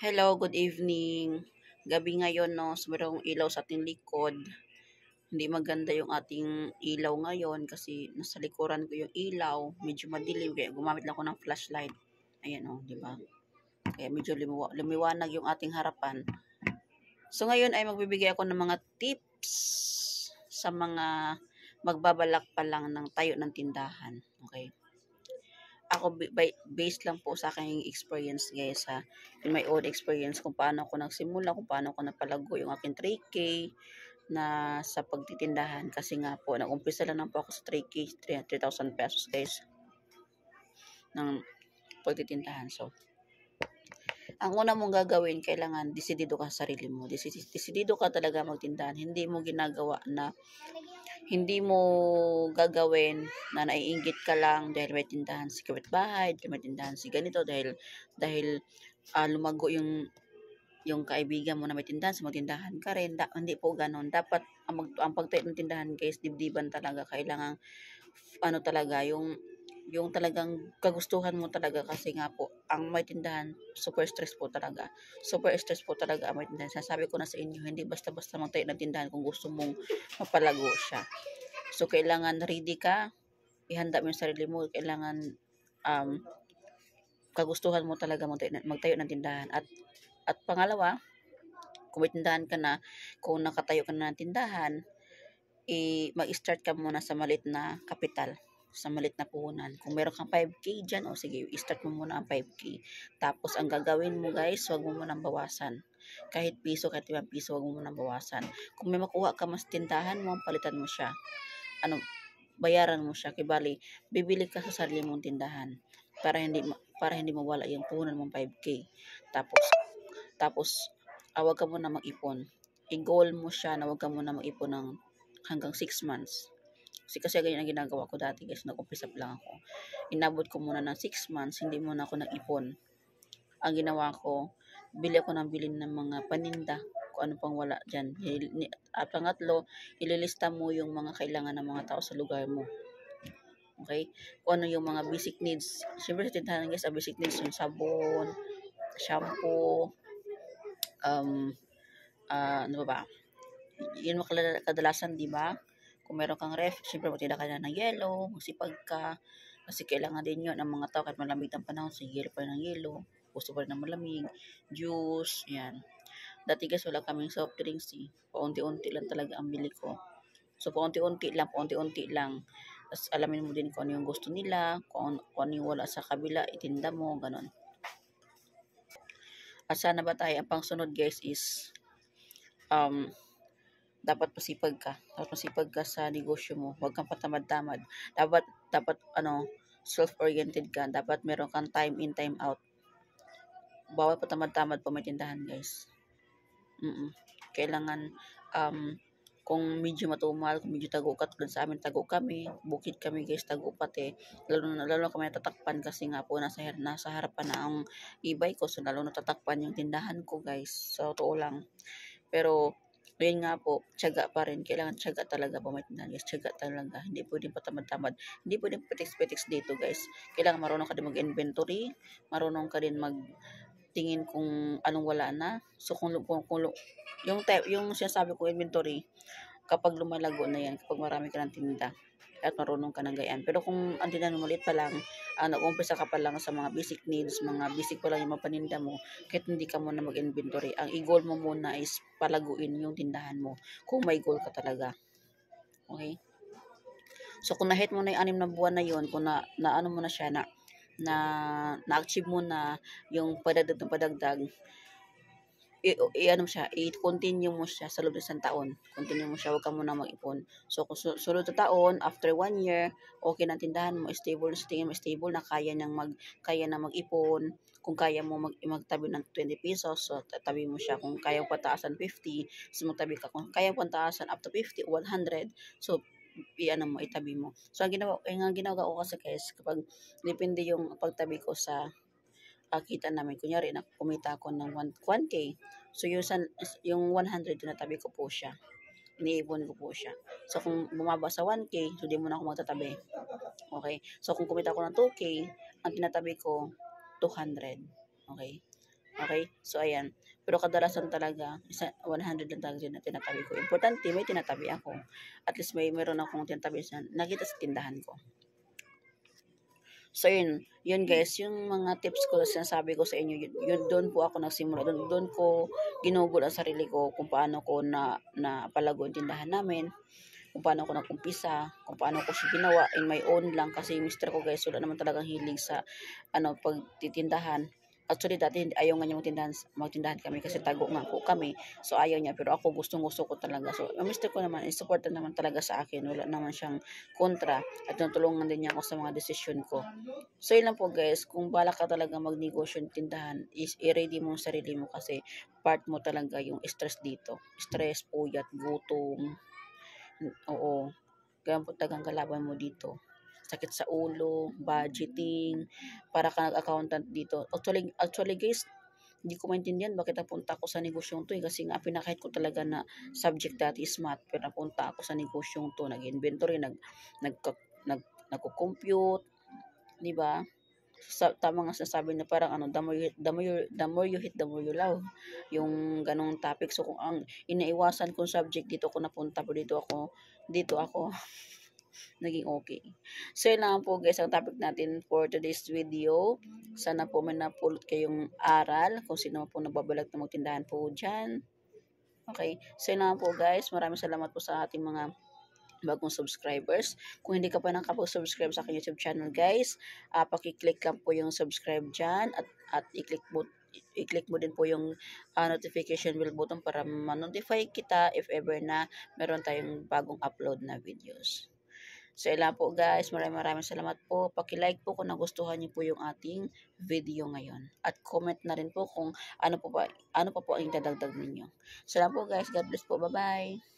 Hello, good evening. Gabi ngayon, no, so merong ilaw sa ating likod. Hindi maganda yung ating ilaw ngayon kasi nasa likuran ko yung ilaw. Medyo madilim kaya gumamit lang ako ng flashlight. Ayan, oh, di ba? Kaya medyo lumiwanag yung ating harapan. So ngayon ay magbibigay ako ng mga tips sa mga magbabalak pa lang ng tayo ng tindahan. Okay? Ako based lang po sa aking experience guys ha, in my own experience kung paano ako nagsimula, kung paano ako napalago yung aking 3K na sa pagtitindahan kasi nga po nag-umpisa lang po ako sa 3K, 3,000 pesos guys ng pagtitindahan. So ang una mong gagawin, kailangan desidido ka sa sarili mo, desidido ka talaga magtindahan, hindi mo ginagawa na hindi mo gagawin na naiinggit ka lang dahil may tindahan si kapitbahay, dahil may tindahan si ganito, dahil lumago yung kaibigan mo na may tindahan, sa magtindahan ka rin. Hindi po ganon. Dapat ang pagtayo ng tindahan guys, dibdiban talaga. Kailangan ano talaga, yung talagang kagustuhan mo talaga kasi nga po, ang may tindahan, super stress po talaga. Super stress po talaga ang may tindahan. Sasabi ko na sa inyo, hindi basta-basta magtayo ng tindahan kung gusto mong mapalago siya. So, kailangan ready ka, ihanda mo yung sarili mo, kailangan kagustuhan mo talaga magtayo ng tindahan. At pangalawa, kung may tindahan ka na, kung nakatayo ka na ng tindahan, mag-start ka muna sa malit na kapital, sa malit na puhunan. Kung meron kang 5K dyan, o sige, start mo muna ang 5K. Tapos, ang gagawin mo guys, huwag mo munang bawasan. Kahit piso, kahit 5 piso, huwag mo munang bawasan. Kung may makuha ka mas tindahan mo, palitan mo siya. Bayaran mo siya. Kibali, bibili ka sa sarili mong tindahan para hindi mawala yung puhunan mong 5K. Tapos, huwag ka muna mag-ipon. I-goal mo siya na huwag ka muna mag-ipon ng hanggang 6 months. Kasi ganyan ang ginagawa ko dati guys, nag-umpisa pa lang ako. Inabot ko muna ng 6 months, hindi muna ako nag-ipon. Ang ginawa ko, bili ako ng bilhin ng mga paninda, kung ano pang wala dyan. At pangatlo, ililista mo yung mga kailangan ng mga tao sa lugar mo. Okay? Kung ano yung mga basic needs. Siyempre sa tindahan guys, ang basic needs yung sabon, shampoo, ano ba? Yun mo kadalasan, di ba? Kung meron kang ref, syempre magtinda ka na ng yelo, magsipag ka. Kasi kailangan din yun ng mga tao kahit malamig ang panahon, sige, yelo pa rin ng yelo, gusto pa rin ng malamig, juice, yan. Dati guys, wala kaming soft drinks eh. Paunti-unti lang talaga ang bili ko. So, paunti-unti lang. Tapos, alamin mo din kung ano yung gusto nila, kung ano yung wala sa kabila, itinda mo, ganon. At sana ba tayo, ang pangsunod guys is, dapat masipag ka. Dapat masipag ka sa negosyo mo. Huwag kang patamad-tamad. Dapat self-oriented ka. Dapat meron kang time in, time out. Bawal patamad-tamad po may tindahan, guys. Kailangan, kung medyo matumal, kung medyo tago ka, tulad sa amin, tago kami, bukid kami, guys, tago pati. Lalo kami natatakpan kasi nga po, nasa harapan na ang e-bike ko. So, lalo natatakpan yung tindahan ko, guys. So, totoo lang. Pero, yun nga po, tiyaga pa rin. Kailangan tiyaga talaga po may tindahan, guys. Tiyaga talaga. Hindi pwedeng patamad-tamad. Hindi pwedeng petiks-petiks dito, guys. Kailangan marunong ka din mag-inventory. Marunong ka din magtingin kung anong wala na. So, yung sinasabi ko inventory, kapag lumalago na yan, kapag marami ka ng tinda, at marunong ka ng gayaan. Pero kung ang tindahan mo maliit pa lang, nag-umpisa ka pa lang sa mga basic needs, mga basic pa lang yung mga paninda mo, kahit hindi ka muna mag-inventory, ang i-goal mo muna is palaguin yung tindahan mo, kung may goal ka talaga. Okay? So, kung na-hit mo na yung 6 na buwan na yun, kung ano mo na siya, na-achieve mo na yung padagdag, i-continue mo siya sa loob ng isang taon. Continue mo siya, huwag ka muna mag-ipon. So, kung sunod na taon, after 1 year, okay na tindahan mo, stable, sa tingin mo stable na, kaya na mag-ipon. Kung kaya mo magtabi ng 20 pesos, so tabi mo siya. Kung kaya mo pataasan 50, so magtabi ka. Kung kaya mo pataasan up to 50 o 100, so itabi mo. So, ang ginagawa ko kasi guys, kapag depende yung pagtabi ko sa kita namin. Kunyari, kumita ako ng 1K. So, yung 100, tinatabi ko po siya. Iniipon ko po siya. So, kung bumaba sa 1K, so di mo na ako magtatabi. Okay? So, kung kumita ako ng 2K, ang tinatabi ko, 200. Okay? Okay? So, ayan. Pero kadalasan talaga, 100 lang talaga na tinatabi ko. Importante, may tinatabi ako. At least meron akong tinatabi sa nakita sa tindahan ko. So, yun guys, yung mga tips ko na sinasabi ko sa inyo, doon po ako nagsimula. Doon ko ginugol ang sarili ko kung paano ko na palago yung tindahan namin, kung paano ko nag-umpisa, kung paano ko siya ginawa in my own lang kasi yung mister ko guys, wala naman talagang hilig sa pagtitindahan. Actually, dati ayaw nga niya magtindahan kami kasi tago nga po kami. So, ayaw niya. Pero ako, gustong-gusto ko talaga. So, ang mister ko naman, support naman talaga sa akin. Wala naman siyang kontra. At natulungan din niya ako sa mga desisyon ko. So, yun lang po guys. Kung balak ka talaga magnegosyo ng tindahan, is i-ready mo ang sarili mo kasi part mo talaga yung stress dito. Stress, puyat, gutom. Oo. Ganyan po talagang kalaban mo dito. Sakit sa ulo, budgeting, para ka nag-accountant dito. Actually guys, hindi ko maintindihan bakit napunta ako sa negosyong to kasi nga pinakahit ko talaga na subject dati is math pero napunta ako sa negosyong to, nag-inventory, nag nag nagko-compute, di ba? Tama nga sinasabi na parang the more you love. Yung ganong topic. So, kung ang inaiwasan kong subject dito ako napunta, pero dito ako naging okay. So, yun lang po guys, ang topic natin for today's video. Sana po may napulot kayong aral kung sino po nagbabalag na magtindahan po dyan. Okay. So, yun lang po guys. Maraming salamat po sa ating mga bagong subscribers. Kung hindi ka pa nakapag-subscribe sa aking YouTube channel guys, paki-click lang po yung subscribe dyan at i-click mo din po yung notification bell button para ma-notify kita if ever na meron tayong bagong upload na videos. So, ilan po guys. Maraming salamat po. Paki-like po kung nagustuhan niyo po yung ating video ngayon. At comment na rin po kung ano pa po ang idadagdag ninyo. So, po guys. God bless po. Bye-bye.